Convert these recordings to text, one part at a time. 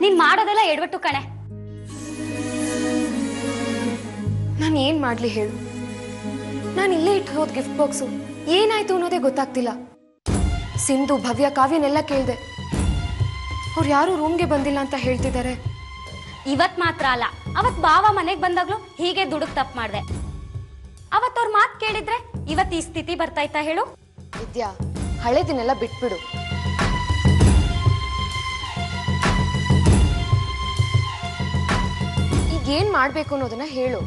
ನೀನ್ ಮಾಡೋದೆಲ್ಲ ಎಡವಟ್ಟು ಕಣೆ. ನಾನು ಏನ್ ಮಾಡ್ಲಿ ಹೇಳು? ನಾನು ಇಲ್ಲೇ ಇಟ್ಟು ಹೋದ್ ಗಿಫ್ಟ್ ಬಾಕ್ಸು ಏನಾಯ್ತು ಅನ್ನೋದೇ ಗೊತ್ತಾಗ್ತಿಲ್ಲ. ಸಿಂಧು, ಭವ್ಯ, ಕಾವ್ಯನೆಲ್ಲ ಕೇಳ್ದೆ. ಅವ್ರು ಯಾರು ರೂಮ್ಗೆ ಬಂದಿಲ್ಲ ಅಂತ ಹೇಳ್ತಿದ್ದಾರೆ. ಇವತ್ ಮಾತ್ರ ಅಲ್ಲ, ಅವತ್ ಬಾವ ಮನೆಗ್ ಬಂದಾಗ್ಲೂ ಹೀಗೆ ದುಡುಕ್ ತಪ್ಪು ಮಾಡ್ದೆ. ಅವತ್ ಅವ್ರ ಮಾತ್ ಕೇಳಿದ್ರೆ ಇವತ್ ಈ ಸ್ಥಿತಿ ಬರ್ತಾಯ್ತಾ ಹೇಳು? ವಿದ್ಯಾ, ಹಳೆದಿನೆಲ್ಲ ಬಿಟ್ಬಿಡು. ಈಗ ಏನ್ ಮಾಡ್ಬೇಕು ಅನ್ನೋದನ್ನ ಹೇಳು.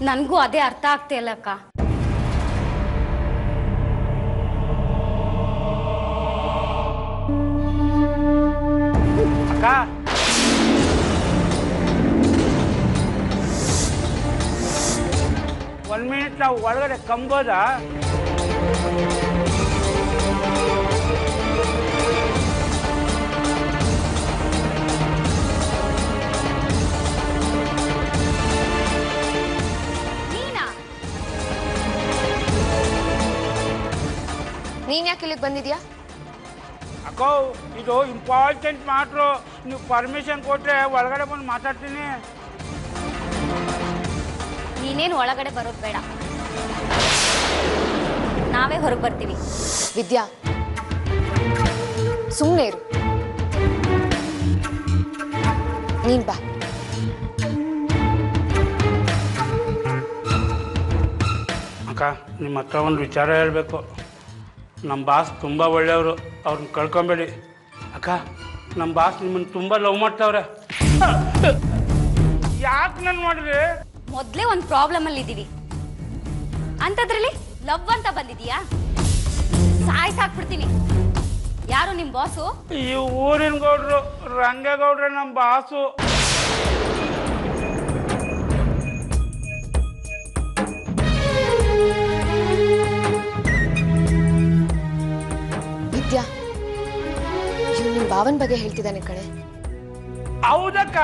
ನನ್ಗೂ ಅದೇ ಅರ್ಥ ಆಗ್ತಿಲ್ಲ ಅಕ್ಕ. ಅಕ್ಕ, ಒಂದ್ ಮಿನಿಟ್ ನಾವು ಒಳಗಡೆ ಕಂಬೋದಾ? ನೀನ್ ಯಾಕೆ ಇಲ್ಲಿಗೆ ಬಂದಿದ್ಯಾ? ಅಕ್ಕೋ, ಇದು ಇಂಪಾರ್ಟೆಂಟ್ ಮ್ಯಾಟ್ರು. ನೀವು ಪರ್ಮಿಷನ್ ಕೊಟ್ರೆ ಒಳಗಡೆ ಬಂದು ಮಾತಾಡ್ತೀನಿ. ನೀನೇನು ಒಳಗಡೆ ಬರೋದು ಬೇಡ, ನಾವೇ ಹೊರಗೆ ಬರ್ತೀವಿ. ವಿದ್ಯಾ, ಸುಮ್ಮನೆ ಇರು. ನೀನ್ ಬಾ. ಅಕ್ಕ, ನಿಮ್ಮ ಹತ್ರ ಒಂದು ವಿಚಾರ ಹೇಳಬೇಕು. ನಮ್ಮ ಬಾಸ್ ತುಂಬ ಒಳ್ಳೆಯವರು, ಅವ್ರನ್ನ ಕಳ್ಕೊಬೇಡಿ. ಅಕ್ಕ, ನಮ್ಮ ಬಾಸ್ ನಿಮ್ಮನ್ನು ತುಂಬ ಲವ್ ಮಾಡ್ತಾವ್ರೆ. ಯಾಕೆ ನಾನು ಮಾಡಿದ್ರೆ? ಮೊದಲೇ ಒಂದು ಪ್ರಾಬ್ಲಮ್ ಅಲ್ಲಿ ಇದ್ದೀವಿ, ಅಂಥದ್ರಲ್ಲಿ ಲವ್ ಅಂತ ಬಂದಿದೀಯಾ? ಸಾಯ್ಸಾಕ್ಬಿಡ್ತೀನಿ. ಯಾರು ನಿಮ್ಮ ಬಾಸು? ಈ ಊರಿನ ಗೌಡ್ರು, ರಂಗೇಗೌಡ್ರೆ ನಮ್ಮ ಬಾಸು. ವಿದ್ಯಾ, ಇವ್ನು ನಿಮ್ ಭಾವನ್ ಬಗ್ಗೆ ಹೇಳ್ತಿದ್ದಾನೆ ಕಣೆ. ಹೌದಕ್ಕ?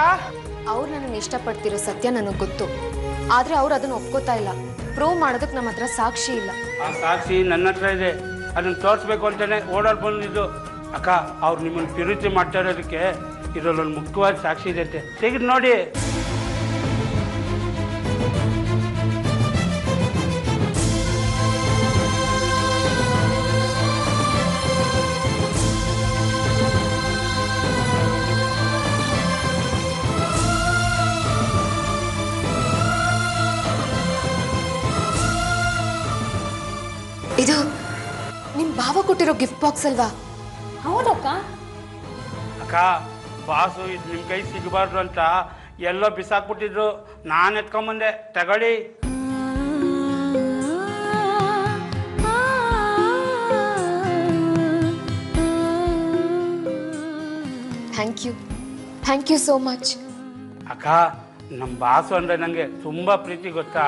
ಅವ್ರು ನನ್ನನ್ನು ಇಷ್ಟಪಡ್ತಿರೋ ಸತ್ಯ ನನಗೆ ಗೊತ್ತು. ಆದ್ರೆ ಅವ್ರು ಅದನ್ನ ಒಪ್ಕೋತಾ ಇಲ್ಲ. ಪ್ರೂವ್ ಮಾಡೋದಕ್ಕೆ ನಮ್ಮ ಹತ್ರ ಸಾಕ್ಷಿ ಇಲ್ಲ. ಆ ಸಾಕ್ಷಿ ನನ್ನ ಹತ್ರ ಇದೆ. ಅದನ್ನು ತೋರಿಸ್ಬೇಕು ಅಂತಾನೆ ಓಡಾಡ್ ಬಂದಿದ್ದು. ಅಕ್ಕ, ಅವ್ರು ನಿಮ್ಮನ್ನು ಪ್ರೀತಿ ಮಾಡ್ತಾ ಇರೋದಕ್ಕೆ ಇದರಲ್ಲೊಂದು ಮುಖ್ಯವಾದ ಸಾಕ್ಷಿ ಇದೆ ಅಂತೆ. ತೆಗೆದು ನೋಡಿ. ಇದು ನಿಮ್ ಭಾವ ಕೊಟ್ಟಿರೋ ಗಿಫ್ಟ್ ಬಾಕ್ಸ್ ಅಲ್ವಾ? ಹೌದಕ್ಕ. ಅಕ್ಕ, ಬಾಸು ಇದು ನಿಮ್ಮ ಕೈ ಸಿಗಬಾರ್ದು ಅಂತ ಎಲ್ಲೋ ಬಿಸಾಕ್ಬಿಟ್ಟಿದ್ರು. ನಾನು ಎತ್ಕೊಂಬಂದೆ, ತಗೊಳ್ಳಿ. Thank you so much. ಅಕ್ಕ, ನಮ್ಮ ಬಾಸು ಅಂದರೆ ನನಗೆ ತುಂಬ ಪ್ರೀತಿ, ಗೊತ್ತಾ?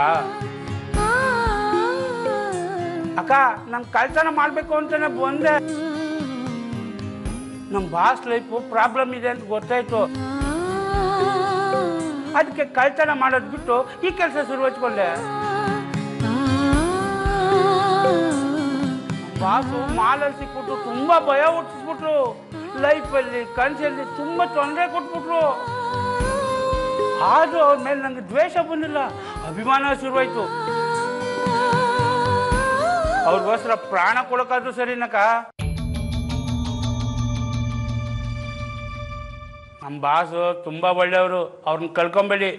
ಅಕ್ಕ, ನಾನು ಕಳ್ತನ ಮಾಡಬೇಕು ಅಂತಾನೆ ಬಂದೆ. ನಮ್ಮ ಬಾಸ್ ಲೈಫು ಪ್ರಾಬ್ಲಮ್ ಇದೆ ಅಂತ ಗೊತ್ತಾಯ್ತು. ಅದಕ್ಕೆ ಕಳ್ತನ ಮಾಡೋದು ಬಿಟ್ಟು ಈ ಕೆಲಸ ಶುರು ಹಚ್ಕೊಂಡೆ. ಬಾಸು ಮಾಲಲ್ಲಿ ಸಿಕ್ಬಿಟ್ಟು ತುಂಬ ಭಯ ಹುಟ್ಟಿಸ್ಬಿಟ್ರು. ಲೈಫಲ್ಲಿ ಕನಸಲ್ಲಿ ತುಂಬ ತೊಂದರೆ ಕೊಟ್ಬಿಟ್ರು. ಆದರೂ ಅವ್ರ ಮೇಲೆ ನನಗೆ ದ್ವೇಷ ಬಂದಿಲ್ಲ, ಅಭಿಮಾನ ಶುರುವಾಯಿತು. ಅವ್ರಿಗೋಸ್ಕರ ಪ್ರಾಣ ಕೊಡೋಕ್ಕಾದ್ರೂ ಸರಿನಕ್ಕ. ನಮ್ಮ ಬಾಸು ತುಂಬ ಒಳ್ಳೆಯವರು, ಅವ್ರನ್ನ ಕಳ್ಕೊಂಬೇಡಿ.